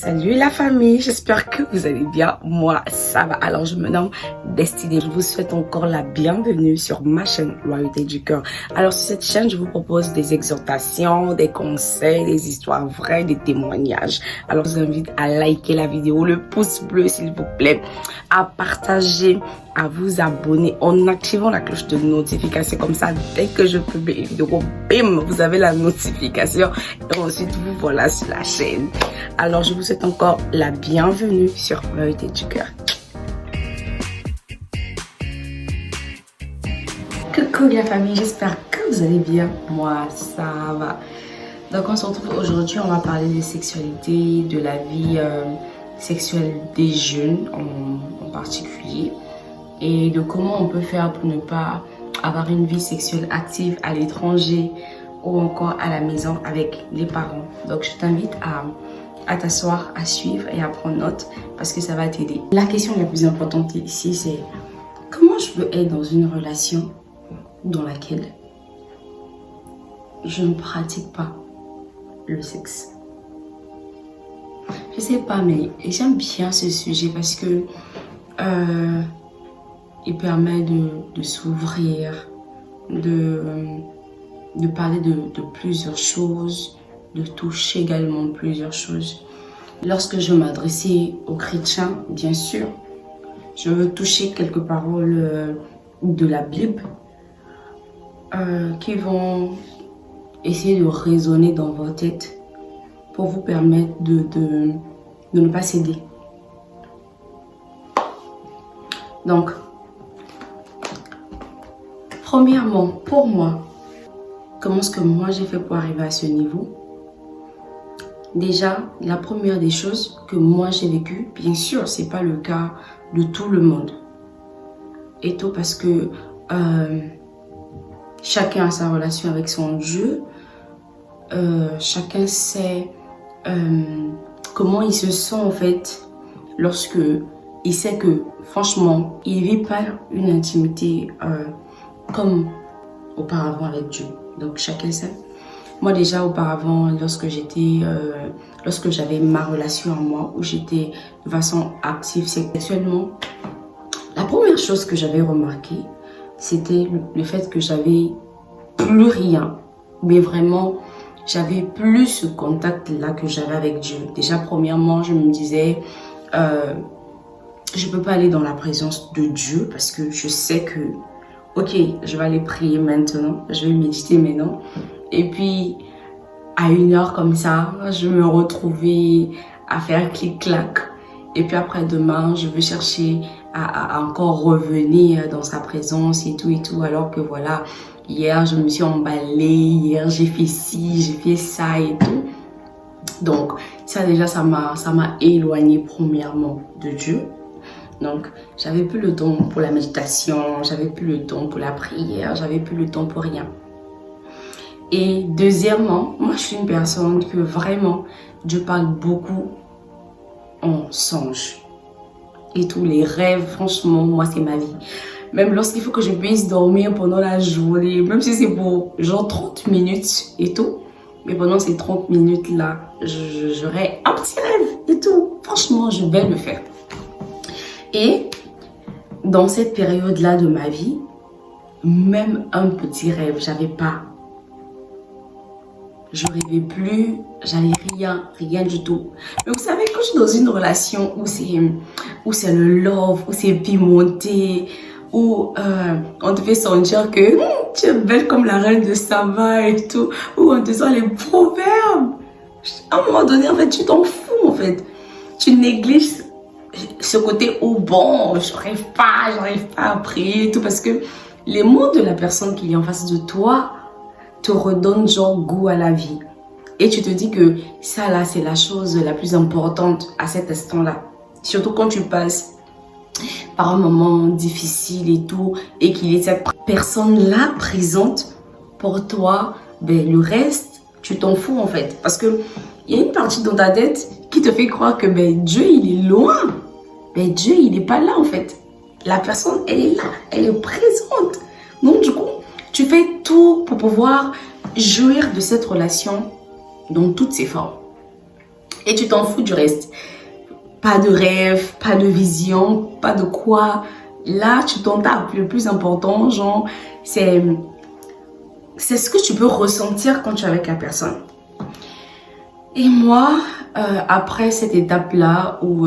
Salut la famille, j'espère que vous allez bien. Moi, ça va. Alors, je me nomme Destinée. Je vous souhaite encore la bienvenue sur ma chaîne Royauté du Cœur. Alors, sur cette chaîne, je vous propose des exhortations, des conseils, des histoires vraies, des témoignages. Alors, je vous invite à liker la vidéo, le pouce bleu s'il vous plaît, à partager, à vous abonner en activant la cloche de notification. Comme ça, dès que je publie une vidéo, bim, vous avez la notification et ensuite vous voilà sur la chaîne. Alors, je vous souhaite encore la bienvenue sur Royauté du Cœur. Coucou la famille, j'espère que vous allez bien. Moi, ça va. Donc, on se retrouve aujourd'hui, on va parler de sexualité, de la vie sexuelle des jeunes en particulier. Et de comment on peut faire pour ne pas avoir une vie sexuelle active à l'étranger ou encore à la maison avec les parents. Donc, je t'invite à t'asseoir, à suivre et à prendre note parce que ça va t'aider. La question la plus importante ici, c'est comment je peux être dans une relation dans laquelle je ne pratique pas le sexe. Je sais pas, mais j'aime bien ce sujet parce que il permet de s'ouvrir, de parler de plusieurs choses, de toucher également plusieurs choses. Lorsque je m'adressais aux chrétiens, bien sûr, je veux toucher quelques paroles de la Bible qui vont essayer de résonner dans vos têtes pour vous permettre de ne pas céder. Donc, premièrement, pour moi, comment est-ce que moi j'ai fait pour arriver à ce niveau? Déjà, la première des choses que moi j'ai vécu, bien sûr, c'est pas le cas de tout le monde. Et tout parce que chacun a sa relation avec son Dieu. Chacun sait comment il se sent en fait lorsque il sait que franchement, il ne vit pas une intimité comme auparavant avec Dieu. Donc chacun sait. Moi déjà auparavant, lorsque j'avais ma relation à moi, où j'étais de façon active sexuellement, la première chose que j'avais remarqué, c'était le fait que j'avais plus rien. Mais vraiment, j'avais plus ce contact-là que j'avais avec Dieu. Déjà premièrement, je me disais, je ne peux pas aller dans la présence de Dieu parce que je sais que ok, je vais aller prier maintenant, je vais méditer maintenant. Et puis, à une heure comme ça, je me retrouvais à faire clic-clac. Et puis après demain, je vais chercher à encore revenir dans sa présence et tout. Alors que voilà, hier, je me suis emballée, hier, j'ai fait ci, j'ai fait ça et tout. Donc, ça déjà, ça m'a éloignée premièrement de Dieu. Donc, j'avais plus le temps pour la méditation, j'avais plus le temps pour la prière, j'avais plus le temps pour rien. Et deuxièmement, moi je suis une personne que vraiment, Dieu parle beaucoup en songe. Et tous les rêves, franchement, moi c'est ma vie. Même lorsqu'il faut que je puisse dormir pendant la journée, même si c'est pour genre 30 minutes et tout. Mais pendant ces 30 minutes là, j'aurai un petit rêve et tout. Franchement, je vais le faire. Et dans cette période-là de ma vie, même un petit rêve, j'avais pas. Je rêvais plus, j'avais rien du tout. Mais vous savez, quand je suis dans une relation où c'est le love, où c'est pimenté, où on te fait sentir que tu es belle comme la reine de Saba et tout, où on te sent les proverbes. À un moment donné, en fait, tu t'en fous, en fait. Tu négliges ce côté où bon, j'arrive pas à prier et tout parce que les mots de la personne qui est en face de toi te redonnent genre goût à la vie et tu te dis que ça là c'est la chose la plus importante à cet instant là, surtout quand tu passes par un moment difficile et tout et qu'il est cette personne là présente pour toi, ben le reste tu t'en fous en fait parce que il y a une partie dans ta tête qui te fait croire que ben Dieu il est loin. Mais Dieu, il n'est pas là en fait. La personne, elle est là, elle est présente. Donc du coup, tu fais tout pour pouvoir jouir de cette relation dans toutes ses formes. Et tu t'en fous du reste. Pas de rêve, pas de vision, pas de quoi. Là, tu t'en tapes. Le plus important, genre, c'est ce que tu peux ressentir quand tu es avec la personne. Et moi, après cette étape-là où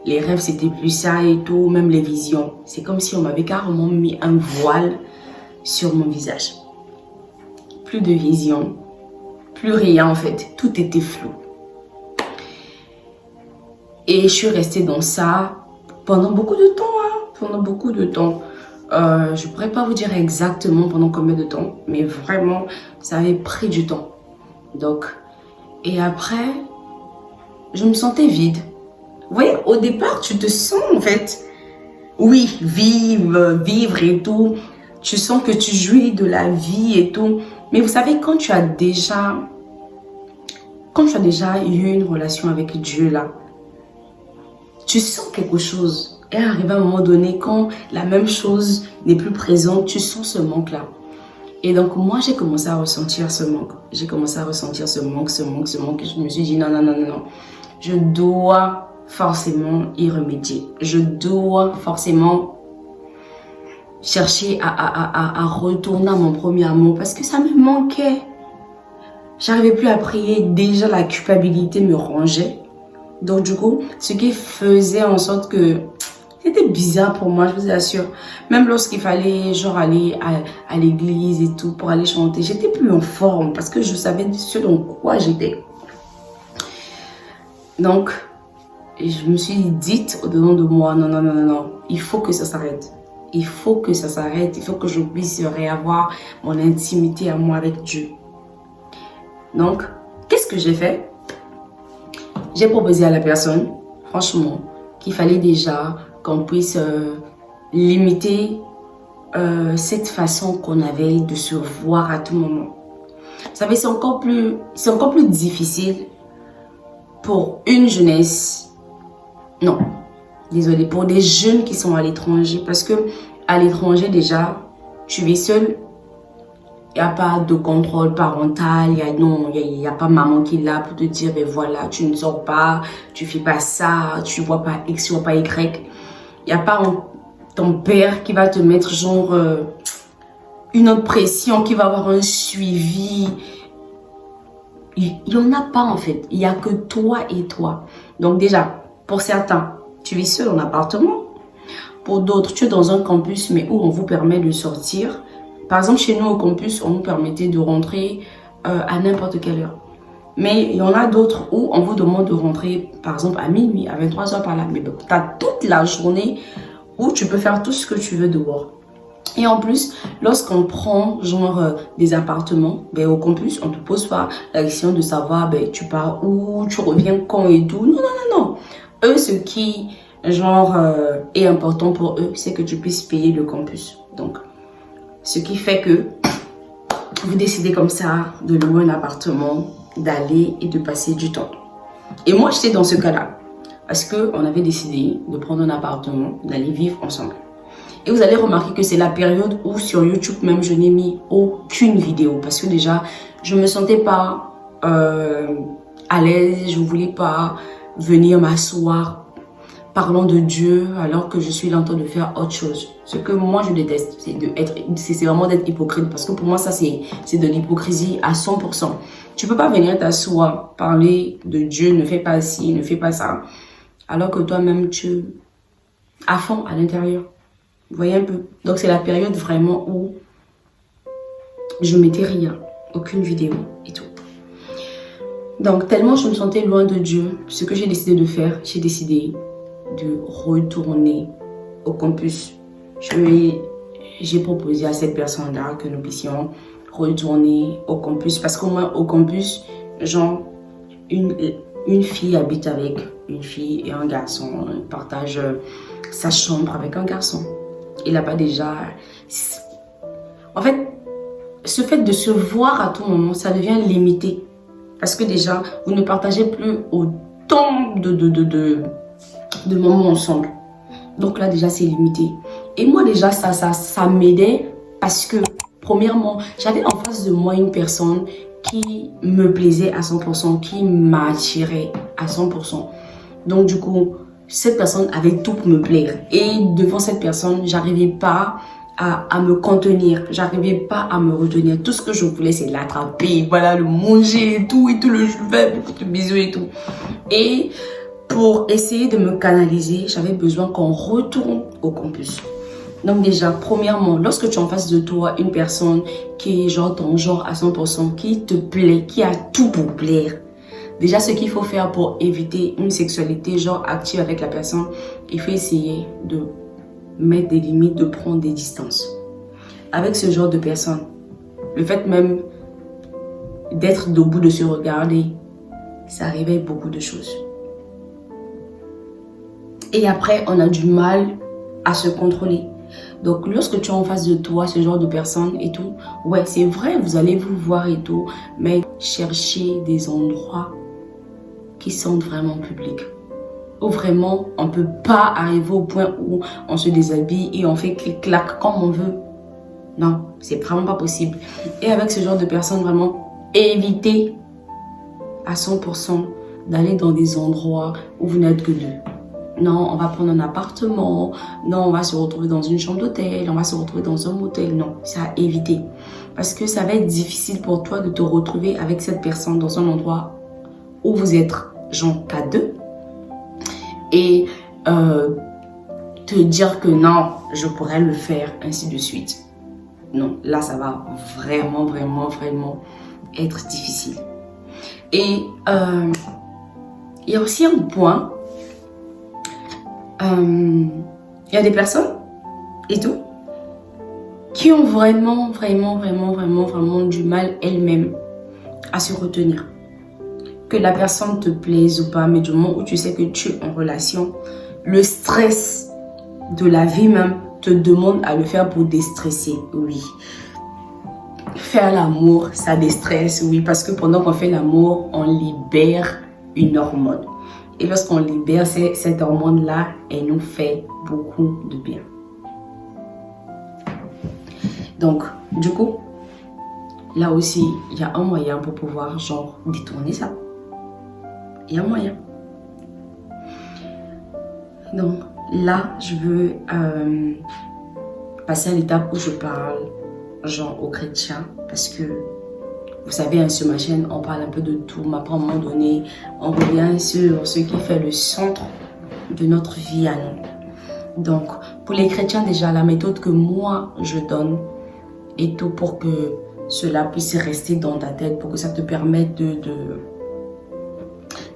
les rêves c'était plus ça et tout, même les visions, c'est comme si on m'avait carrément mis un voile sur mon visage. Plus de vision, plus rien en fait, tout était flou. Et je suis restée dans ça pendant beaucoup de temps, pendant beaucoup de temps. Je pourrais pas vous dire exactement pendant combien de temps, mais vraiment, ça avait pris du temps. Donc, et après, je me sentais vide. Vous voyez, au départ, tu te sens en fait, oui, vivre et tout. Tu sens que tu jouis de la vie et tout. Mais vous savez, quand tu as déjà eu une relation avec Dieu là, tu sens quelque chose. Et arrivé à un moment donné, quand la même chose n'est plus présente, tu sens ce manque-là. Et donc, moi, j'ai commencé à ressentir ce manque. J'ai commencé à ressentir ce manque. Et je me suis dit, non. Je dois forcément y remédier. Je dois forcément chercher à retourner à mon premier amour parce que ça me manquait. J'arrivais plus à prier. Déjà, la culpabilité me rongeait. Donc, du coup, ce qui faisait en sorte que c'était bizarre pour moi, je vous assure. Même lorsqu'il fallait genre aller à l'église et tout pour aller chanter, j'étais plus en forme parce que je savais ce dans quoi j'étais. Donc, je me suis dit au-dedans de moi, non, il faut que ça s'arrête. Il faut que ça s'arrête, il faut que je puisse réavoir mon intimité à moi avec Dieu. Donc, qu'est-ce que j'ai fait? J'ai proposé à la personne, franchement, qu'il fallait déjà qu'on puisse limiter cette façon qu'on avait de se voir à tout moment. Vous savez, c'est encore plus difficile pour une jeunesse, non, désolé, pour des jeunes qui sont à l'étranger, parce que à l'étranger déjà, tu vis seul. Il n'y a pas de contrôle parental, il n'y a pas maman qui est là pour te dire, ben voilà, tu ne sors pas, tu ne fais pas ça, tu ne vois pas X, tu ne vois pas Y. Il n'y a pas ton père qui va te mettre genre une autre pression, qui va avoir un suivi. Il n'y en a pas en fait, il n'y a que toi et toi. Donc déjà, pour certains, tu vis seul en appartement. Pour d'autres, tu es dans un campus mais où on vous permet de sortir. Par exemple, chez nous au campus, on nous permettait de rentrer à n'importe quelle heure. Mais il y en a d'autres où on vous demande de rentrer, par exemple, à minuit, à 23h par là. Mais tu as toute la journée où tu peux faire tout ce que tu veux dehors. Et en plus, lorsqu'on prend genre des appartements, ben, au campus, on ne te pose pas la question de savoir ben, tu pars où, tu reviens quand et tout. Non. Eux, ce qui genre est important pour eux, c'est que tu puisses payer le campus. Donc, ce qui fait que vous décidez comme ça de louer un appartement, d'aller et de passer du temps. Et moi, j'étais dans ce cas-là. Parce qu'on avait décidé de prendre un appartement, d'aller vivre ensemble. Et vous allez remarquer que c'est la période où sur YouTube même, je n'ai mis aucune vidéo. Parce que déjà, je ne me sentais pas à l'aise. Je ne voulais pas venir m'asseoir parlant de Dieu alors que je suis là en train de faire autre chose. Ce que moi je déteste, c'est vraiment d'être hypocrite. Parce que pour moi, ça c'est de l'hypocrisie à 100%. Tu peux pas venir t'asseoir, parler de Dieu, ne fais pas ci, ne fais pas ça. Alors que toi-même, tu es à fond à l'intérieur. Vous voyez un peu? Donc c'est la période vraiment où je mettais rien, aucune vidéo et tout. Donc tellement je me sentais loin de Dieu, ce que j'ai décidé de faire, j'ai décidé de retourner au campus. J'ai proposé à cette personne-là que nous puissions retourner au campus. Parce qu'au moins au campus, genre, une fille habite avec une fille et un garçon. Elle partage sa chambre avec un garçon. Il n'a pas déjà... En fait, ce fait de se voir à tout moment, ça devient limité. Parce que déjà, vous ne partagez plus autant de moments ensemble. Donc là, déjà, c'est limité. Et moi, déjà, ça m'aidait parce que, premièrement, j'avais en face de moi une personne qui me plaisait à 100%, qui m'attirait. à 100%. Donc du coup, cette personne avait tout pour me plaire. Et devant cette personne, j'arrivais pas à me contenir. J'arrivais pas à me retenir. Tout ce que je voulais, c'est l'attraper, voilà, le manger et tout, le je fais beaucoup de bisous et tout. Et pour essayer de me canaliser, j'avais besoin qu'on retourne au campus. Donc déjà, premièrement, lorsque tu as en face de toi une personne qui est genre ton genre à 100%, qui te plaît, qui a tout pour plaire, déjà ce qu'il faut faire pour éviter une sexualité genre active avec la personne, il faut essayer de mettre des limites, de prendre des distances. Avec ce genre de personne, le fait même d'être debout, de se regarder, ça réveille beaucoup de choses. Et après, on a du mal à se contrôler. Donc, lorsque tu as en face de toi ce genre de personnes et tout, ouais, c'est vrai, vous allez vous voir et tout, mais cherchez des endroits qui sont vraiment publics. Où vraiment, on ne peut pas arriver au point où on se déshabille et on fait clic-clac comme on veut. Non, c'est vraiment pas possible. Et avec ce genre de personnes, vraiment, évitez à 100% d'aller dans des endroits où vous n'êtes que deux. Non, on va prendre un appartement. Non, on va se retrouver dans une chambre d'hôtel. On va se retrouver dans un motel. Non, c'est à éviter. Parce que ça va être difficile pour toi de te retrouver avec cette personne dans un endroit où vous êtes genre qu'à deux. Et te dire que non, je pourrais le faire, ainsi de suite. Non, là, ça va vraiment, vraiment, vraiment être difficile. Et il y a aussi un point. Il y a des personnes et tout qui ont vraiment, vraiment, vraiment, vraiment, vraiment du mal elles-mêmes à se retenir. Que la personne te plaise ou pas, mais du moment où tu sais que tu es en relation, le stress de la vie même te demande à le faire pour déstresser, oui. Faire l'amour, ça déstresse, oui, parce que pendant qu'on fait l'amour, on libère une hormone. Et lorsqu'on libère cette hormone-là, elle nous fait beaucoup de bien. Donc, du coup, là aussi, il y a un moyen pour pouvoir, genre, détourner ça. Il y a un moyen. Donc, là, je veux passer à l'étape où je parle, genre, aux chrétiens, parce que vous savez, sur ma chaîne, on parle un peu de tout, mais après, à un moment donné, on revient sur ce qui fait le centre de notre vie à nous. Donc, pour les chrétiens, déjà, la méthode que moi, je donne est tout pour que cela puisse rester dans ta tête, pour que ça te permette de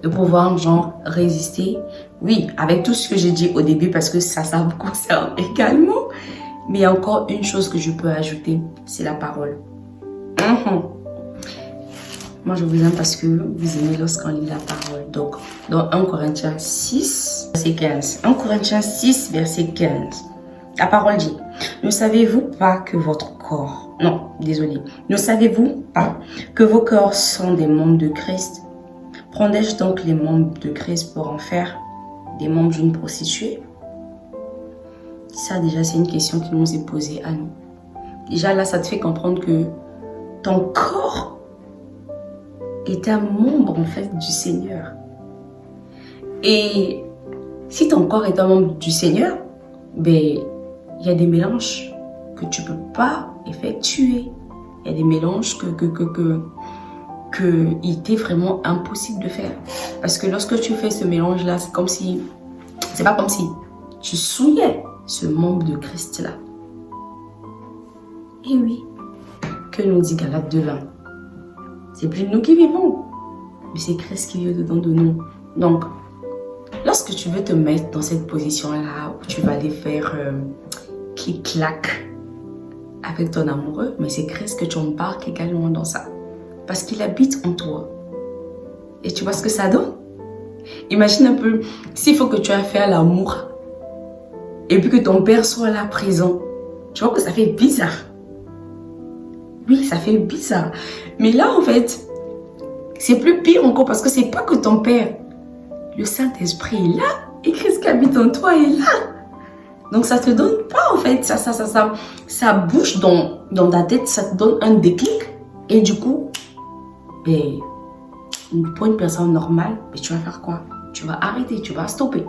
pouvoir, genre, résister. Oui, avec tout ce que j'ai dit au début, parce que ça me concerne également. Mais il y a encore une chose que je peux ajouter, c'est la parole. Moi, je vous aime parce que vous aimez lorsqu'on lit la parole. Donc, dans 1 Corinthiens 6, verset 15. 1 Corinthiens 6, verset 15. La parole dit, ne savez-vous pas que votre corps... Non, désolé. Ne savez-vous pas que vos corps sont des membres de Christ? Prendrai-je donc les membres de Christ pour en faire des membres d'une prostituée? Ça, déjà, c'est une question qui nous est posée à nous. Déjà, là, ça te fait comprendre que ton corps est un membre, en fait, du Seigneur. Et si ton corps est un membre du Seigneur, ben, il y a des mélanges que tu ne peux pas effectuer. Il y a des mélanges que il t'est vraiment impossible de faire. Parce que lorsque tu fais ce mélange-là, c'est comme si... C'est pas comme si tu souillais ce membre de Christ-là. Et oui, que nous dit Galates 2:20? C'est plus nous qui vivons, mais c'est Christ qui vit dedans de nous. Donc, lorsque tu veux te mettre dans cette position-là, où tu vas aller faire clic-clac avec ton amoureux, mais c'est Christ que tu embarques également dans ça. Parce qu'il habite en toi. Et tu vois ce que ça donne? Imagine un peu, s'il faut que tu aies fait l'amour, et puis que ton père soit là présent, tu vois que ça fait bizarre. Oui, ça fait bizarre. Mais là, en fait, c'est plus pire encore parce que c'est pas que ton père. Le Saint-Esprit est là et Christ qui habite en toi est là. Donc, ça te donne pas, en fait, ça bouge dans ta tête, ça te donne un déclic. Et du coup, ben, pour une personne normale, mais tu vas faire quoi? Tu vas arrêter, tu vas stopper.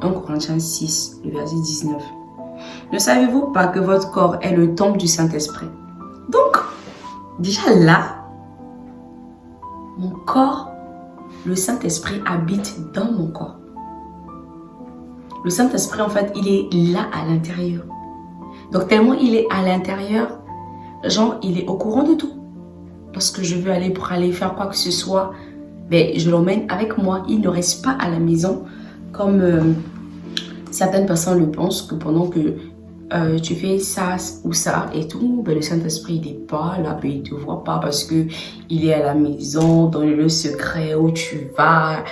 1 Corinthiens 6, le verset 19. Ne savez-vous pas que votre corps est le temple du Saint-Esprit? Donc, déjà là, mon corps, le Saint-Esprit habite dans mon corps. Le Saint-Esprit, en fait, il est là à l'intérieur. Donc, tellement il est à l'intérieur, genre, il est au courant de tout. Lorsque je veux aller pour aller faire quoi que ce soit, ben, je l'emmène avec moi. Il ne reste pas à la maison comme certaines personnes le pensent, que pendant que tu fais ça ou ça et tout, ben, le Saint-Esprit n'est pas là, ben, il ne te voit pas parce qu'il est à la maison, dans le lieu secret où tu vas,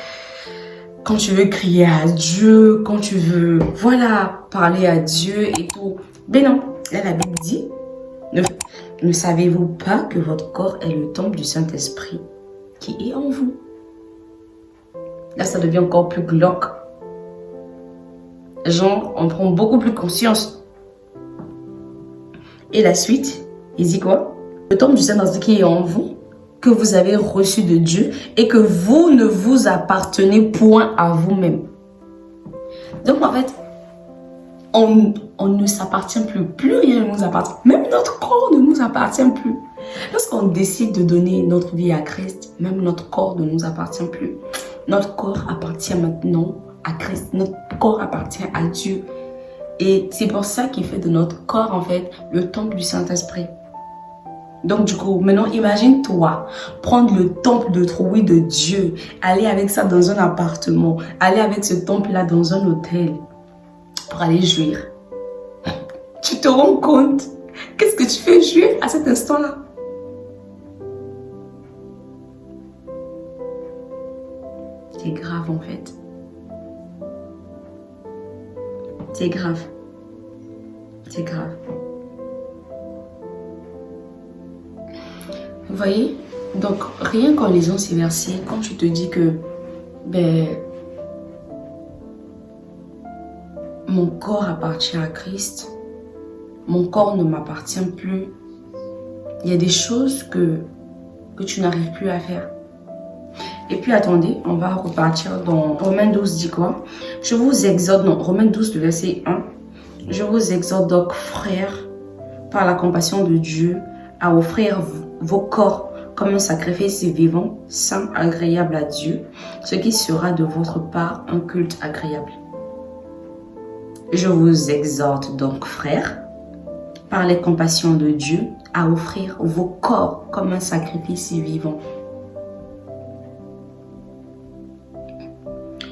quand tu veux crier à Dieu, quand tu veux, voilà, parler à Dieu et tout. Ben non, là, la Bible dit, ne savez-vous pas que votre corps est le temple du Saint-Esprit qui est en vous? Là, ça devient encore plus glauque. Genre, on prend beaucoup plus conscience. Et la suite, il dit quoi? Le temple du Saint-Esprit qui est en vous, que vous avez reçu de Dieu et que vous ne vous appartenez point à vous-même. Donc, en fait, on ne s'appartient plus rien ne nous appartient. Même notre corps ne nous appartient plus. Lorsqu'on décide de donner notre vie à Christ, même notre corps ne nous appartient plus. Notre corps appartient maintenant à Christ. Notre corps appartient à Dieu. Et c'est pour ça qu'il fait de notre corps, en fait, le temple du Saint-Esprit. Donc du coup, maintenant imagine-toi prendre le temple de trouille de Dieu, aller avec ça dans un appartement, aller avec ce temple-là dans un hôtel pour aller jouir. Tu te rends compte? Qu'est-ce que tu fais jouir à cet instant-là? C'est grave en fait. C'est grave. C'est grave. Vous voyez? Donc, rien qu'en lisant ces versets, quand tu te dis que ben, mon corps appartient à Christ, mon corps ne m'appartient plus, il y a des choses que tu n'arrives plus à faire. Et puis attendez, on va repartir dans Romains 12, dit quoi? Je vous exhorte, non, Romains 12, le verset 1. Je vous exhorte donc, frères, par la compassion de Dieu, à offrir vos corps comme un sacrifice vivant, saint, agréable à Dieu, ce qui sera de votre part un culte agréable. Je vous exhorte donc, frères, par les compassions de Dieu, à offrir vos corps comme un sacrifice vivant.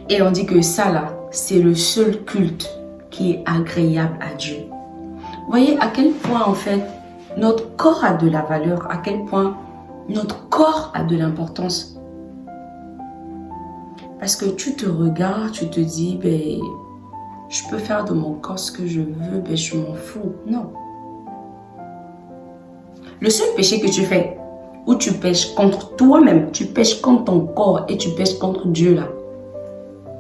Et on dit que ça là, c'est le seul culte qui est agréable à Dieu. Voyez à quel point en fait notre corps a de la valeur, à quel point notre corps a de l'importance. Parce que tu te regardes, tu te dis, ben, je peux faire de mon corps ce que je veux, ben, je m'en fous. Non. Le seul péché que tu fais, où tu pèches contre toi-même, tu pèches contre ton corps et tu pèches contre Dieu là,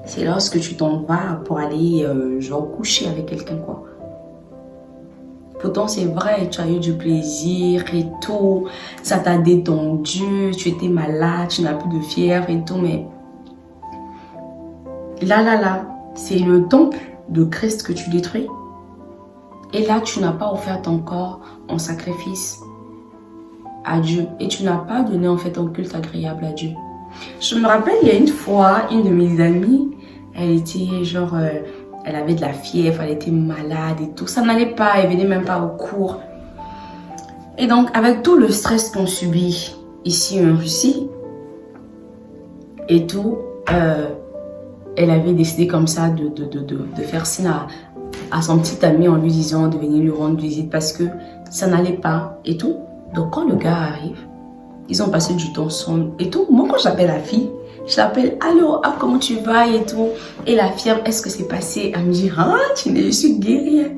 c'est lorsque tu t'en vas pour aller genre coucher avec quelqu'un quoi. Pourtant c'est vrai, tu as eu du plaisir et tout, ça t'a détendu, tu étais malade, tu n'as plus de fièvre et tout, mais là, c'est le temple de Christ que tu détruis. Et là, tu n'as pas offert ton corps en sacrifice à Dieu. Et tu n'as pas donné en fait un culte agréable à Dieu. Je me rappelle, il y a une fois, une de mes amies, elle était genre, elle avait de la fièvre, elle était malade et tout. Ça n'allait pas, elle venait même pas au cours. Et donc, avec tout le stress qu'on subit ici en Russie et tout, elle avait décidé comme ça de faire signe à son petit ami en lui disant de venir lui rendre visite parce que ça n'allait pas et tout. Donc, quand le gars arrive, ils ont passé du temps ensemble et tout. Moi, quand j'appelle la fille, je l'appelle, allô, ah, comment tu vas et tout. Et la fièvre, est-ce que c'est passé? Elle me dit, ah, je suis guérie.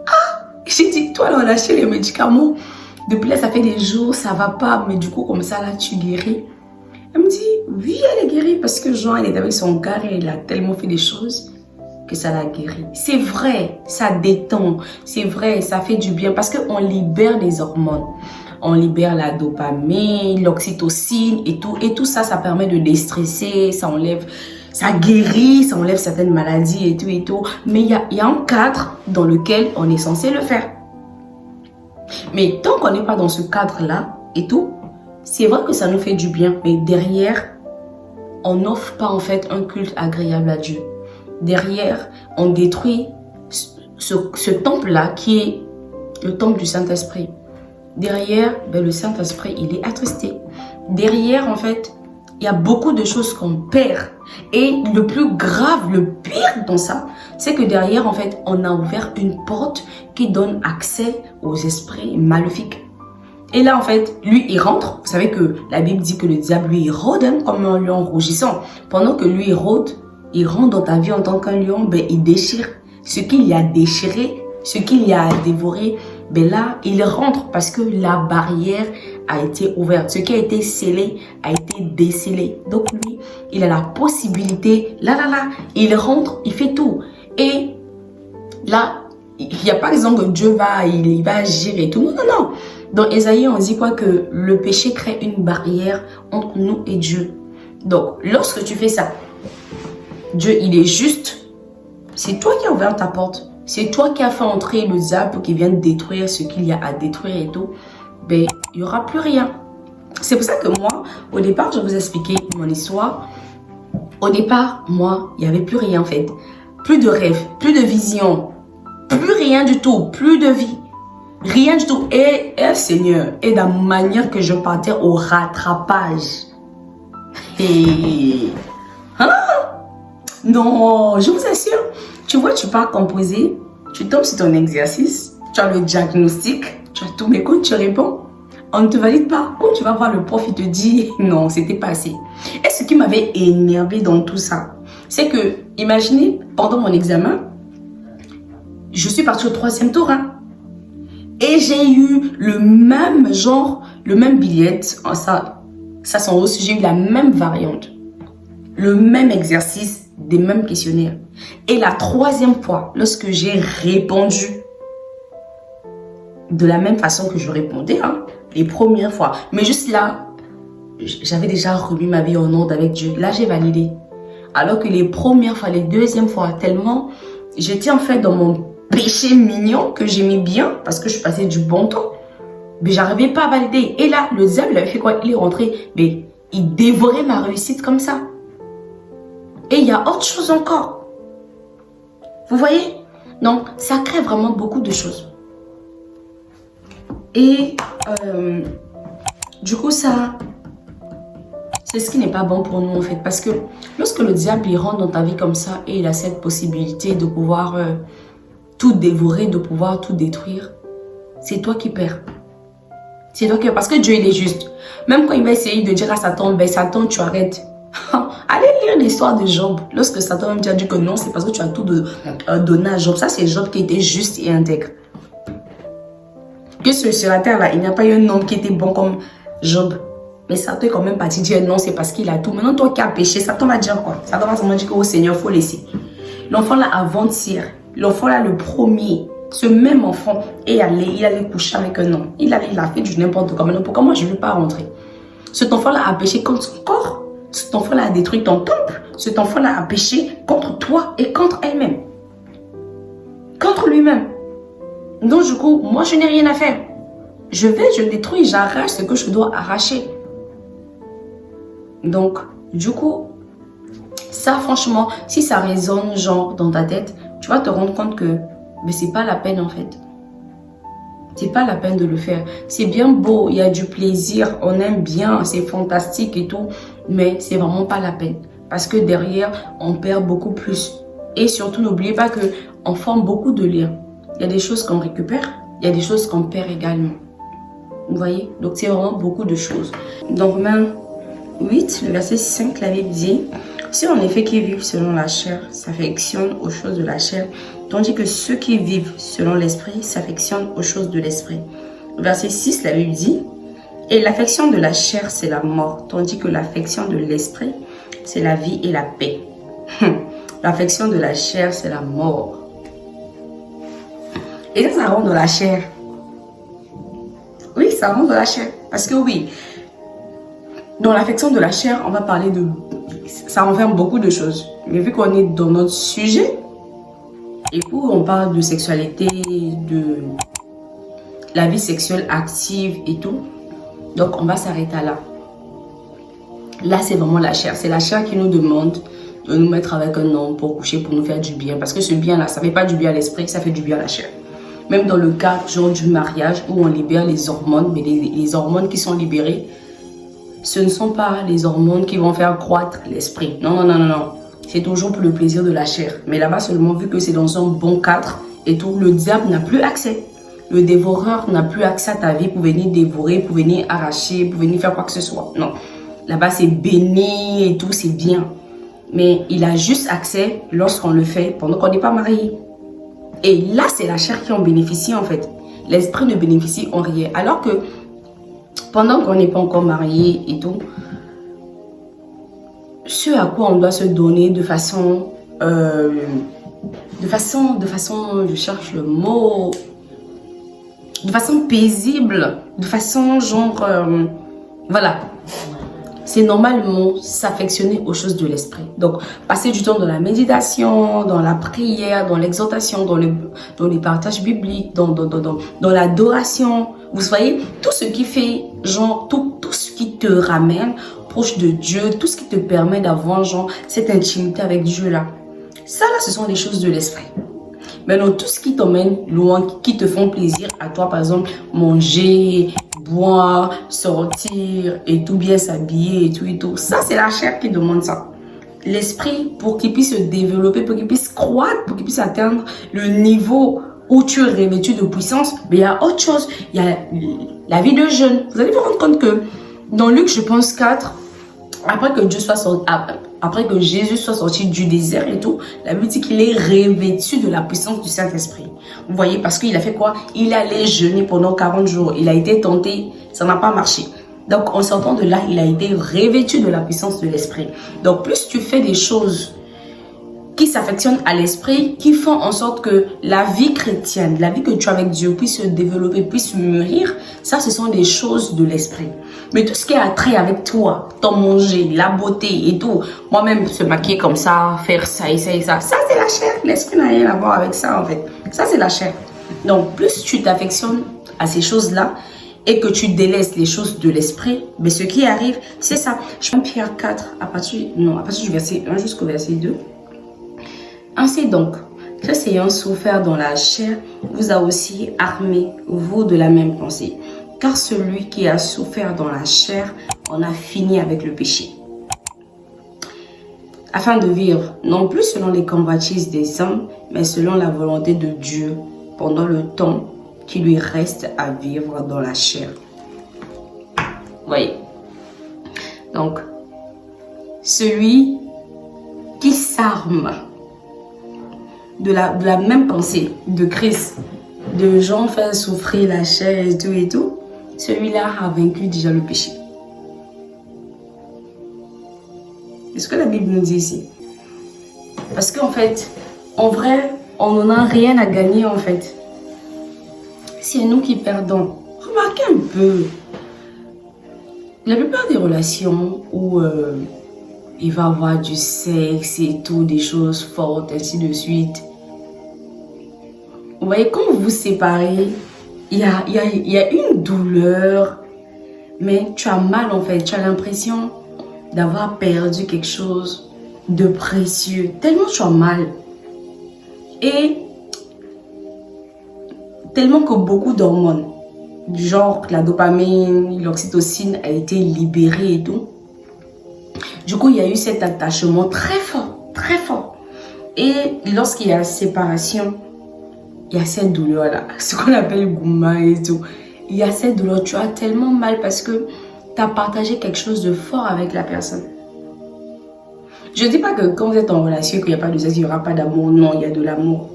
Ah, j'ai dit, toi, là, on a acheté les médicaments. Depuis là, ça fait des jours, ça va pas. Mais du coup, comme ça, là, tu guéris. Elle me dit, oui, elle est guérie parce que Jean, elle est avec son gars et il a tellement fait des choses que ça l'a guéri. C'est vrai, ça détend. C'est vrai, ça fait du bien parce qu'on libère les hormones. on libère la dopamine, l'oxytocine et tout. Et tout ça, ça permet de déstresser, ça enlève, ça guérit, ça enlève certaines maladies et tout et tout. Mais il y a un cadre dans lequel on est censé le faire. Mais tant qu'on n'est pas dans ce cadre-là et tout, c'est vrai que ça nous fait du bien. Mais derrière, on n'offre pas en fait un culte agréable à Dieu. Derrière, on détruit ce temple-là qui est le temple du Saint-Esprit. Derrière, le Saint-Esprit, il est attristé. Derrière, en fait, il y a beaucoup de choses qu'on perd. Et le plus grave, le pire dans ça, c'est que derrière, en fait, on a ouvert une porte qui donne accès aux esprits maléfiques. Et là, en fait, lui, il rentre. Vous savez que la Bible dit que le diable, lui, il rôde hein, comme un lion rougissant. Pendant que lui, il rôde, il rentre dans ta vie en tant qu'un lion, il déchire. Ce qu'il y a déchiré, ce qu'il y a dévoré, là, il rentre parce que la barrière a été ouverte. Ce qui a été scellé a été décellé. Donc lui, il a la possibilité, là, il rentre, il fait tout. Et là, il n'y a pas exemple que Dieu il va agir et tout. Non. Dans Ésaïe, on dit quoi? Que le péché crée une barrière entre nous et Dieu. Donc, lorsque tu fais ça, Dieu, il est juste. C'est toi qui as ouvert ta porte. C'est toi qui as fait entrer le diable qui vient détruire ce qu'il y a à détruire et tout. Il n'y aura plus rien. C'est pour ça que moi, au départ, je vous expliquais mon histoire. Au départ, moi, il n'y avait plus rien en fait. Plus de rêve, plus de vision, plus rien du tout, plus de vie. Rien du tout. Et Seigneur, et la manière que je partais au rattrapage. Et... Hein? Non, je vous assure. Tu vois, tu pars composer, tu tombes sur ton exercice, tu as le diagnostic, tu as tout, mais quand tu réponds, on ne te valide pas. Quand tu vas voir le prof, il te dit non, c'était pas assez. Et ce qui m'avait énervé dans tout ça, c'est que, imaginez, pendant mon examen, je suis partie au 3e tour. Hein, et j'ai eu le même genre, le même billet, ça s'en hausse, j'ai eu la même variante, le même exercice, des mêmes questionnaires. Et la 3e fois, lorsque j'ai répondu de la même façon que je répondais, hein, les premières fois, mais juste là, j'avais déjà remis ma vie en ordre avec Dieu. Là, j'ai validé. Alors que les premières fois, les 2e fois, tellement, j'étais en fait dans mon péché mignon que j'aimais bien parce que je passais du bon temps. Mais j'arrivais pas à valider. Et là, le diable, il avait fait quoi? Il est rentré, mais il dévorait ma réussite comme ça. Et il y a autre chose encore. Vous voyez? Donc, ça crée vraiment beaucoup de choses. Et du coup, ça, c'est ce qui n'est pas bon pour nous en fait. Parce que lorsque le diable il rentre dans ta vie comme ça et il a cette possibilité de pouvoir tout dévorer, de pouvoir tout détruire, c'est toi qui perds. C'est toi qui perds. Parce que Dieu il est juste. Même quand il va essayer de dire à Satan, Satan tu arrêtes. Allez lire l'histoire de Job. Lorsque Satan même a dit que non, c'est parce que tu as tout donné à Job. Ça, c'est Job qui était juste et intègre. Que sur la terre, là, il n'y a pas eu un homme qui était bon comme Job. Mais Satan est quand même parti dire non, c'est parce qu'il a tout. Maintenant, toi qui as péché, Satan va dire quoi? Satan va seulement dire qu'au Seigneur, il faut laisser. L'enfant là, avant-hier, l'enfant là, le premier, ce même enfant, il allait coucher avec un homme. Il a fait du n'importe quoi. Maintenant, pourquoi moi, je ne veux pas rentrer? Cet enfant là a péché contre son corps. Cet enfant-là a détruit ton temple. Cet enfant-là a péché contre toi et contre elle-même. Contre lui-même. Donc, du coup, moi, je n'ai rien à faire. Je détruis, j'arrache ce que je dois arracher. Donc, du coup, ça, franchement, si ça résonne, genre, dans ta tête, tu vas te rendre compte que c'est pas la peine, en fait. C'est pas la peine de le faire. C'est bien beau, il y a du plaisir, on aime bien, c'est fantastique et tout. Mais c'est vraiment pas la peine. Parce que derrière, on perd beaucoup plus. Et surtout, n'oubliez pas qu'on forme beaucoup de liens. Il y a des choses qu'on récupère, il y a des choses qu'on perd également. Vous voyez? Donc, c'est vraiment beaucoup de choses. Donc, Romains 8, le verset 5, la Bible dit: ceux en effet qui vivent selon la chair s'affectionnent aux choses de la chair, tandis que ceux qui vivent selon l'esprit s'affectionnent aux choses de l'esprit. Verset 6, la Bible dit: et l'affection de la chair, c'est la mort, tandis que l'affection de l'esprit, c'est la vie et la paix. L'affection de la chair, c'est la mort. Et ça rentre dans la chair. Oui, ça rentre dans la chair. Parce que oui, dans l'affection de la chair, on va parler de... Ça renferme beaucoup de choses. Mais vu qu'on est dans notre sujet, et où on parle de sexualité, de la vie sexuelle active et tout, donc on va s'arrêter là. Là, c'est vraiment la chair. C'est la chair qui nous demande de nous mettre avec un homme pour coucher, pour nous faire du bien. Parce que ce bien-là, ça ne fait pas du bien à l'esprit, ça fait du bien à la chair. Même dans le cadre genre du mariage où on libère les hormones, mais les hormones qui sont libérées, ce ne sont pas les hormones qui vont faire croître l'esprit. Non, non, non, non, non. C'est toujours pour le plaisir de la chair. Mais là-bas seulement, vu que c'est dans un bon cadre et tout, le diable n'a plus accès. Le dévoreur n'a plus accès à ta vie pour venir dévorer, pour venir arracher, pour venir faire quoi que ce soit. Non. Là-bas, c'est béni et tout, c'est bien. Mais il a juste accès lorsqu'on le fait pendant qu'on n'est pas marié. Et là, c'est la chair qui en bénéficie en fait. L'esprit ne bénéficie en rien. Alors que pendant qu'on n'est pas encore marié et tout, ce à quoi on doit se donner de façon, je cherche le mot, de façon paisible, de façon genre, voilà. C'est normalement s'affectionner aux choses de l'esprit. Donc, passer du temps dans la méditation, dans la prière, dans l'exhortation, dans les partages bibliques, dans l'adoration. Vous voyez, tout ce qui fait, genre, tout ce qui te ramène proche de Dieu, tout ce qui te permet d'avoir, genre, cette intimité avec Dieu là. Ça là, ce sont des choses de l'esprit. Maintenant, tout ce qui t'emmène loin, qui te font plaisir à toi, par exemple, manger, boire, sortir et tout, bien s'habiller et tout. Ça, c'est la chair qui demande ça. L'esprit, pour qu'il puisse se développer, pour qu'il puisse croître, pour qu'il puisse atteindre le niveau où tu es revêtu de puissance, mais il y a autre chose. Il y a la vie de jeûne. Vous allez vous rendre compte que dans Luc, je pense 4, après que Jésus soit sorti du désert et tout, la Bible dit qu'il est revêtu de la puissance du Saint-Esprit. Vous voyez, parce qu'il a fait quoi? Il allait jeûner pendant 40 jours. Il a été tenté, ça n'a pas marché. Donc, en sortant de là, il a été revêtu de la puissance de l'Esprit. Donc, plus tu fais des choses qui s'affectionnent à l'esprit, qui font en sorte que la vie chrétienne, la vie que tu as avec Dieu puisse se développer, puisse mûrir, ça, ce sont des choses de l'esprit. Mais tout ce qui est attrait avec toi, ton manger, la beauté et tout, moi-même, se maquiller comme ça, faire ça et ça et ça, ça, c'est la chair. L'esprit n'a rien à voir avec ça, en fait. Ça, c'est la chair. Donc, plus tu t'affectionnes à ces choses-là et que tu délaisses les choses de l'esprit, mais ce qui arrive, c'est ça. Je prends Pierre 4, à partir du verset 1 jusqu'au verset 2. Ainsi donc, Christ ayant souffert dans la chair, vous a aussi armé, vous, de la même pensée. Car celui qui a souffert dans la chair en a fini avec le péché. Afin de vivre, non plus selon les convoitises des hommes, mais selon la volonté de Dieu, pendant le temps qui lui reste à vivre dans la chair. Voyez. Donc, celui qui s'arme de la même pensée de Christ, de gens faire souffrir la chair et tout, celui-là a vaincu déjà le péché. C'est ce que la Bible nous dit ici. Parce qu'en fait, en vrai, on n'en a rien à gagner en fait. C'est nous qui perdons. Remarquez un peu. La plupart des relations où il va y avoir du sexe et tout, des choses fortes, ainsi de suite. Vous voyez, quand vous vous séparez, il y a une douleur, mais tu as mal en fait. Tu as l'impression d'avoir perdu quelque chose de précieux. Tellement tu as mal. Et tellement que beaucoup d'hormones, du genre la dopamine, l'oxytocine a été libérée et tout. Du coup, il y a eu cet attachement très fort, très fort. Et lorsqu'il y a séparation, il y a cette douleur-là, ce qu'on appelle gouma et tout. Il y a cette douleur, tu as tellement mal parce que tu as partagé quelque chose de fort avec la personne. Je ne dis pas que quand vous êtes en relation, qu'il n'y a pas de sexe, il n'y aura pas d'amour. Non, il y a de l'amour.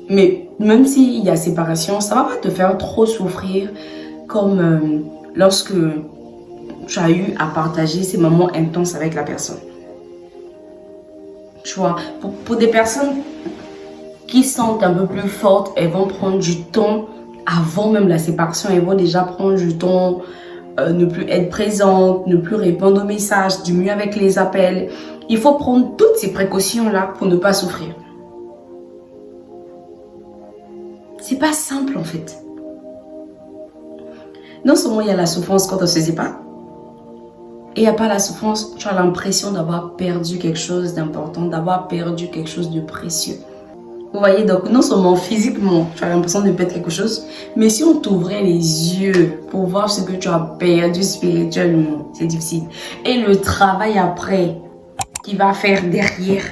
Mais même s'il y a séparation, ça ne va pas te faire trop souffrir comme lorsque tu as eu à partager ces moments intenses avec la personne. Tu vois, pour des personnes qui sont un peu plus fortes, elles vont prendre du temps avant même la séparation, elles vont déjà prendre du temps, ne plus être présente, ne plus répondre aux messages, diminuer avec les appels. Il faut prendre toutes ces précautions-là pour ne pas souffrir. C'est pas simple en fait. Non seulement il y a la souffrance quand on ne se sépare, et il n'y a pas la souffrance, tu as l'impression d'avoir perdu quelque chose d'important, d'avoir perdu quelque chose de précieux. Vous voyez, donc non seulement physiquement, tu as l'impression de perdre quelque chose, mais si on t'ouvrait les yeux pour voir ce que tu as perdu spirituellement, c'est difficile. Et le travail après, qu'il va faire derrière,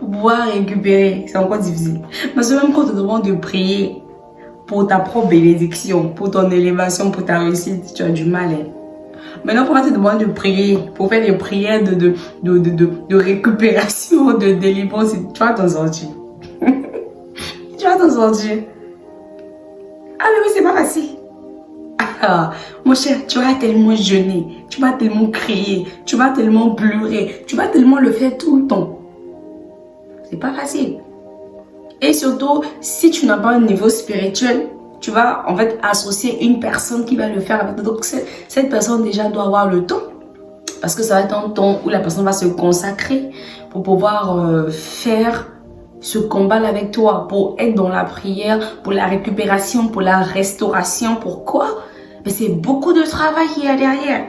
pour pouvoir récupérer, c'est encore difficile. Parce que même quand on te demande de prier pour ta propre bénédiction, pour ton élévation, pour ta réussite, tu as du mal. Hein. Maintenant, quand on te demande de prier, pour faire des prières de récupération, de délivrance, tu vas t'en sortir. Tu vas t'en sortir. Ah mais oui, c'est pas facile. Ah, mon cher, tu vas tellement jeûner, tu vas tellement crier, tu vas tellement pleurer, tu vas tellement le faire tout le temps. C'est pas facile. Et surtout, si tu n'as pas un niveau spirituel, tu vas en fait associer une personne qui va le faire avec toi. Donc cette personne déjà doit avoir le temps. Parce que ça va être un temps où la personne va se consacrer pour pouvoir faire ce combat avec toi, pour être dans la prière, pour la récupération, pour la restauration. Pourquoi? Mais c'est beaucoup de travail qu'il y a derrière.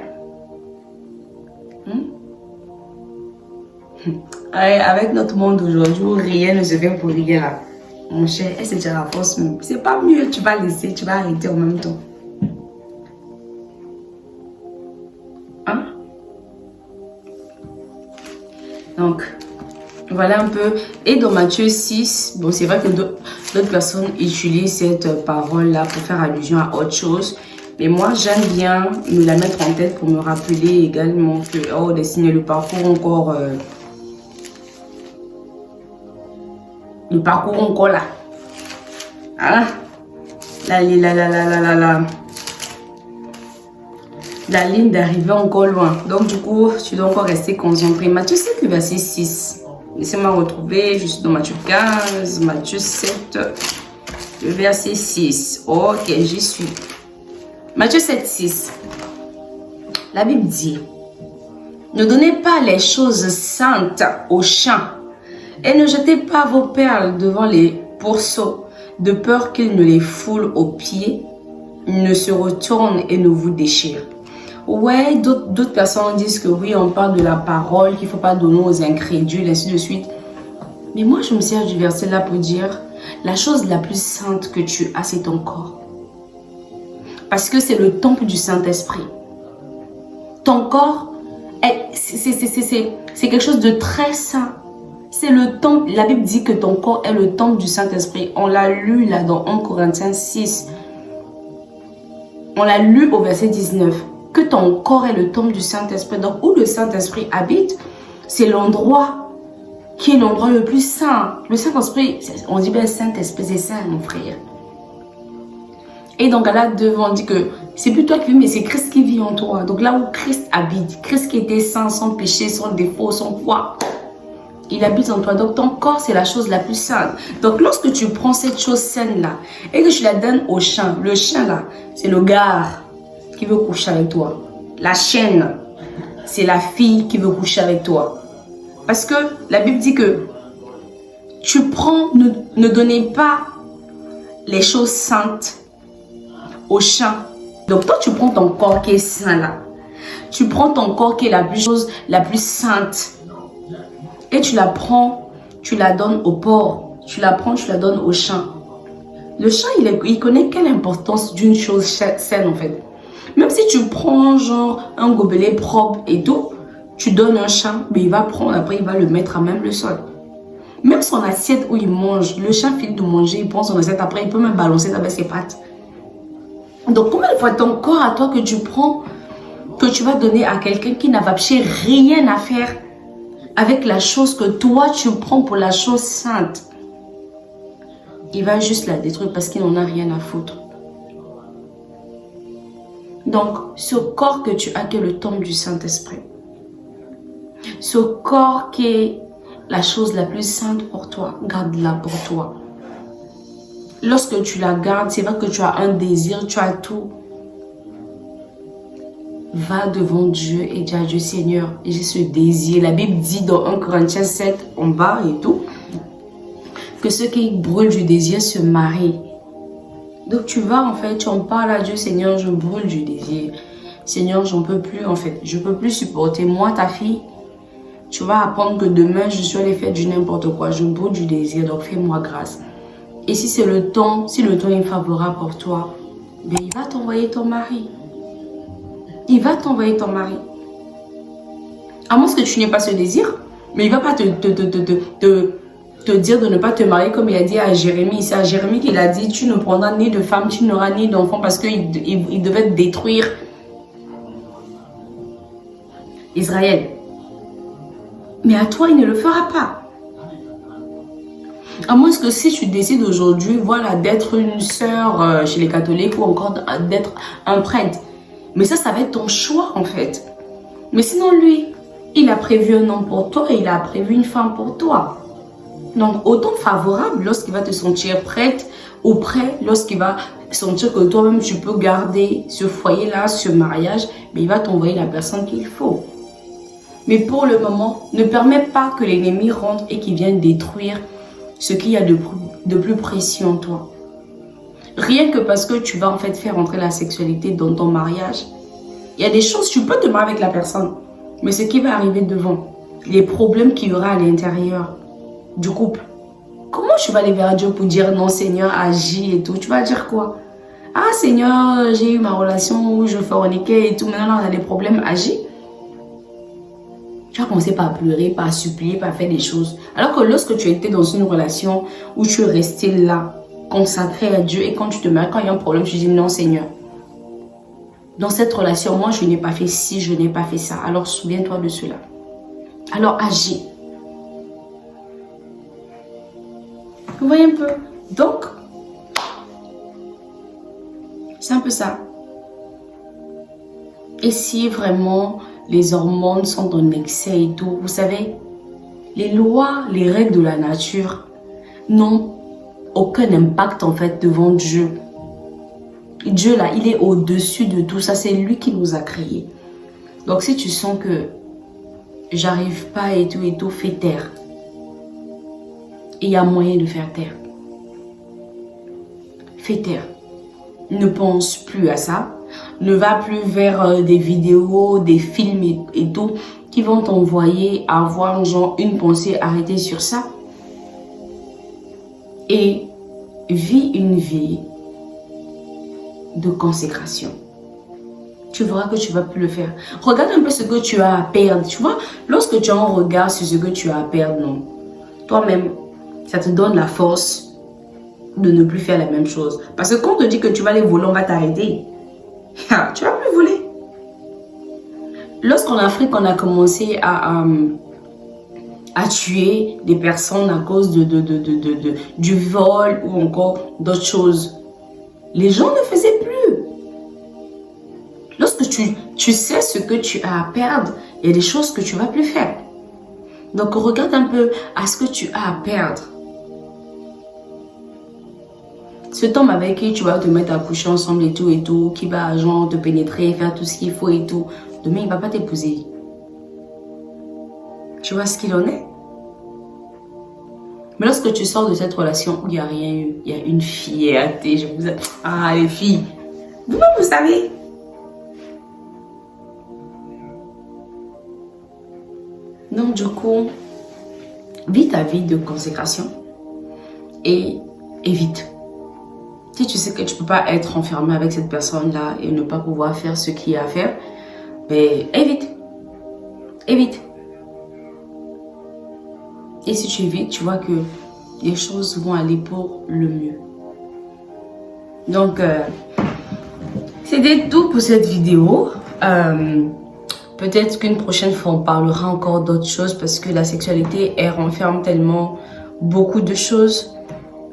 Avec notre monde aujourd'hui où rien ne se fait pour rien là. Mon cher, c'est déjà la force même. C'est pas mieux, tu vas laisser, tu vas arrêter en même temps. Hein? Donc, voilà un peu. Et dans Matthieu 6, bon, c'est vrai que d'autres personnes utilisent cette parole-là pour faire allusion à autre chose. Mais moi, j'aime bien me la mettre en tête pour me rappeler également que, oh, dessiner le parcours encore. Le parcours encore là. Hein? La ligne d'arrivée encore loin. Donc du coup, tu dois encore rester concentré. Matthieu 7, le verset 6. Laissez-moi retrouver. Je suis dans Matthieu 15, Matthieu 7, le verset 6. Ok, j'y suis. Matthieu 7, 6. La Bible dit: ne donnez pas les choses saintes aux chiens. Et ne jetez pas vos perles devant les pourceaux, de peur qu'ils ne les foulent aux pieds, ne se retournent et ne vous déchirent. Ouais, d'autres personnes disent que oui, on parle de la parole, qu'il ne faut pas donner aux incrédules, ainsi de suite. Mais moi, je me sers du verset là pour dire, la chose la plus sainte que tu as, c'est ton corps. Parce que c'est le temple du Saint-Esprit. Ton corps, c'est quelque chose de très saint. C'est le temple, la Bible dit que ton corps est le temple du Saint-Esprit. On l'a lu là dans 1 Corinthiens 6. On l'a lu au verset 19. Que ton corps est le temple du Saint-Esprit. Donc où le Saint-Esprit habite, c'est l'endroit qui est l'endroit le plus saint. Le Saint-Esprit, on dit bien Saint-Esprit, c'est saint mon frère. Et donc là devant on dit que c'est plus toi qui vis, mais c'est Christ qui vit en toi. Donc là où Christ habite, Christ qui était saint, sans péché, sans défaut, sans foi. Il habite en toi. Donc ton corps, c'est la chose la plus sainte. Donc lorsque tu prends cette chose saine-là et que tu la donnes au chien, le chien là, c'est le gars qui veut coucher avec toi. La chienne, c'est la fille qui veut coucher avec toi. Parce que la Bible dit que tu prends, ne donnez pas les choses saintes au chien. Donc toi, tu prends ton corps qui est saint là. Tu prends ton corps qui est la chose la plus sainte. Et tu la prends, tu la donnes au porc. Tu la prends, tu la donnes au chien. Le chien, il connaît quelle importance d'une chose saine en fait. Même si tu prends genre un gobelet propre et tout, tu donnes un chien, mais il va prendre, après il va le mettre à même le sol. Même son assiette où il mange, le chien finit de manger, il prend son assiette, après il peut même balancer avec ses pattes. Donc combien de fois ton corps à toi que tu prends, que tu vas donner à quelqu'un qui n'a absolument rien à faire avec la chose que toi tu prends pour la chose sainte, il va juste la détruire parce qu'il n'en a rien à foutre. Donc, ce corps que tu as qui est le temple du Saint-Esprit, ce corps qui est la chose la plus sainte pour toi, garde-la pour toi. lorsque tu la gardes, c'est vrai que tu as un désir, tu as tout. Va devant Dieu et dis à Dieu, Seigneur, j'ai ce désir. La Bible dit dans 1 Corinthiens 7, en bas et tout, que ceux qui brûlent du désir se marient. Donc tu vas en fait, tu en parles à Dieu, Seigneur, je brûle du désir. Seigneur, j'en peux plus en fait, je peux plus supporter. Moi, ta fille, tu vas apprendre que demain, je suis allée faire du n'importe quoi. Je brûle du désir, donc fais-moi grâce. Et si c'est le temps, si le temps est favorable pour toi, ben, il va t'envoyer ton mari. Il va t'envoyer ton mari. À moins que tu n'aies pas ce désir, mais il ne va pas te dire de ne pas te marier comme il a dit à Jérémie. C'est à Jérémie qu'il a dit, tu ne prendras ni de femme, tu n'auras ni d'enfant parce qu'il devait détruire Israël. Mais à toi, il ne le fera pas. À moins que si tu décides aujourd'hui, voilà, d'être une sœur chez les catholiques ou encore d'être un prêtre. Mais ça va être ton choix en fait. Mais sinon lui, il a prévu un homme pour toi et il a prévu une femme pour toi. Donc autant favorable lorsqu'il va te sentir prête ou prêt, lorsqu'il va sentir que toi-même tu peux garder ce foyer-là, ce mariage, mais il va t'envoyer la personne qu'il faut. Mais pour le moment, ne permets pas que l'ennemi rentre et qu'il vienne détruire ce qu'il y a de plus précieux en toi. Rien que parce que tu vas en fait faire entrer la sexualité dans ton mariage. Il y a des choses, tu peux te marier avec la personne. Mais ce qui va arriver devant, les problèmes qu'il y aura à l'intérieur du couple. Comment tu vas aller vers Dieu pour dire non Seigneur, agis et tout? Tu vas dire quoi? Ah Seigneur, j'ai eu ma relation où je forniquais et tout. Maintenant on a des problèmes, agis. Tu vas commencer par pleurer, par supplier, par faire des choses. Alors que lorsque tu étais dans une relation où tu es resté là, consacré à Dieu, et quand tu te mets, quand il y a un problème, tu dis non Seigneur. Dans cette relation, moi je n'ai pas fait ci, je n'ai pas fait ça. Alors souviens-toi de cela. Alors agis. Vous voyez un peu? Donc, c'est un peu ça. Et si vraiment les hormones sont en excès et tout, vous savez, les lois, les règles de la nature n'ont aucun impact en fait devant Dieu. Dieu là, il est au-dessus de tout ça, c'est lui qui nous a créés. Donc si tu sens que j'arrive pas et tout, fais taire. Il y a moyen de faire taire. Fais taire. Ne pense plus à ça. Ne va plus vers des vidéos, des films et tout qui vont t'envoyer à avoir genre une pensée arrêtée sur ça. Et vis une vie de consécration. Tu verras que tu ne vas plus le faire. Regarde un peu ce que tu as à perdre. Tu vois, lorsque tu as un regard sur ce que tu as à perdre, non, toi-même, ça te donne la force de ne plus faire la même chose. Parce que quand on te dit que tu vas aller voler, on va t'arrêter. Tu vas plus voler. Lorsqu'en Afrique, on a commencé à tuer des personnes à cause du vol ou encore d'autres choses, les gens ne faisaient plus. Lorsque tu sais ce que tu as à perdre, il y a des choses que tu ne vas plus faire. Donc regarde un peu à ce que tu as à perdre. Cet homme avec qui tu vas te mettre à coucher ensemble et tout, qui va genre te pénétrer, faire tout ce qu'il faut et tout, demain il ne va pas t'épouser. Tu vois ce qu'il en est? Mais lorsque tu sors de cette relation où il n'y a rien eu, il y a une fierté, je vous aime. Ah les filles, vous savez. Donc du coup, vis ta vie de consécration et évite. Si tu sais que tu ne peux pas être enfermé avec cette personne-là et ne pas pouvoir faire ce qu'il y a à faire, ben évite. Évite. Et si tu évites, tu vois que les choses vont aller pour le mieux. Donc, c'était tout pour cette vidéo. Peut-être qu'une prochaine fois, on parlera encore d'autres choses parce que la sexualité, elle renferme tellement beaucoup de choses.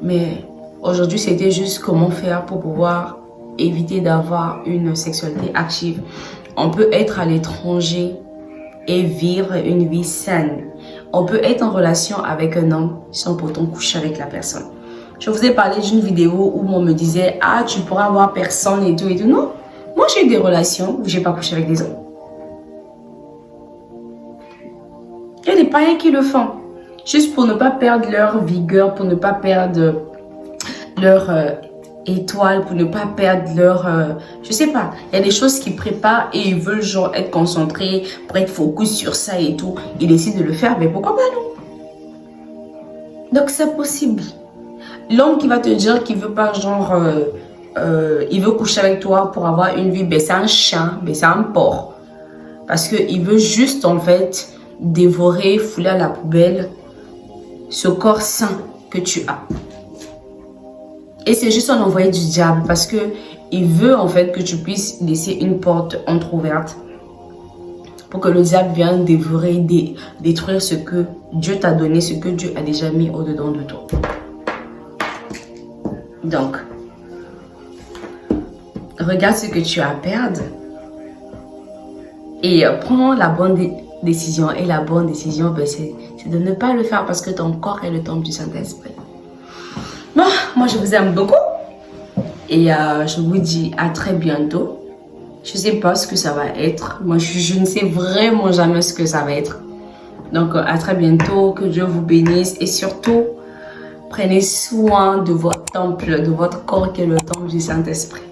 Mais aujourd'hui, c'était juste comment faire pour pouvoir éviter d'avoir une sexualité active. On peut être à l'étranger et vivre une vie saine. On peut être en relation avec un homme sans pourtant coucher avec la personne. Je vous ai parlé d'une vidéo où on me disait, ah, tu pourras avoir personne et tout et tout. Non, moi j'ai eu des relations où j'ai pas couché avec des hommes. Il y a des païens qui le font. Juste pour ne pas perdre leur vigueur, pour ne pas perdre leur étoile, pour ne pas perdre leur... je sais pas. Il y a des choses qu'ils préparent et ils veulent genre être concentrés pour être focus sur ça et tout. Ils décident de le faire, mais pourquoi pas non? Donc c'est possible. L'homme qui va te dire qu'il veut pas genre... il veut coucher avec toi pour avoir une vie, ben c'est un chien, ben c'est un porc. Parce qu'il veut juste en fait dévorer, fouler à la poubelle ce corps sain que tu as. Et c'est juste un envoyé du diable parce que il veut en fait que tu puisses laisser une porte entrouverte pour que le diable vienne dévorer, détruire ce que Dieu t'a donné, ce que Dieu a déjà mis au-dedans de toi. Donc, regarde ce que tu as à perdre et prends la bonne décision. Et la bonne décision, ben, c'est de ne pas le faire parce que ton corps est le temple du Saint-Esprit. Bon, moi je vous aime beaucoup et je vous dis à très bientôt. Je ne sais pas ce que ça va être. Moi, je ne sais vraiment jamais ce que ça va être. Donc, à très bientôt. Que Dieu vous bénisse et surtout, prenez soin de votre temple, de votre corps qui est le temple du Saint-Esprit.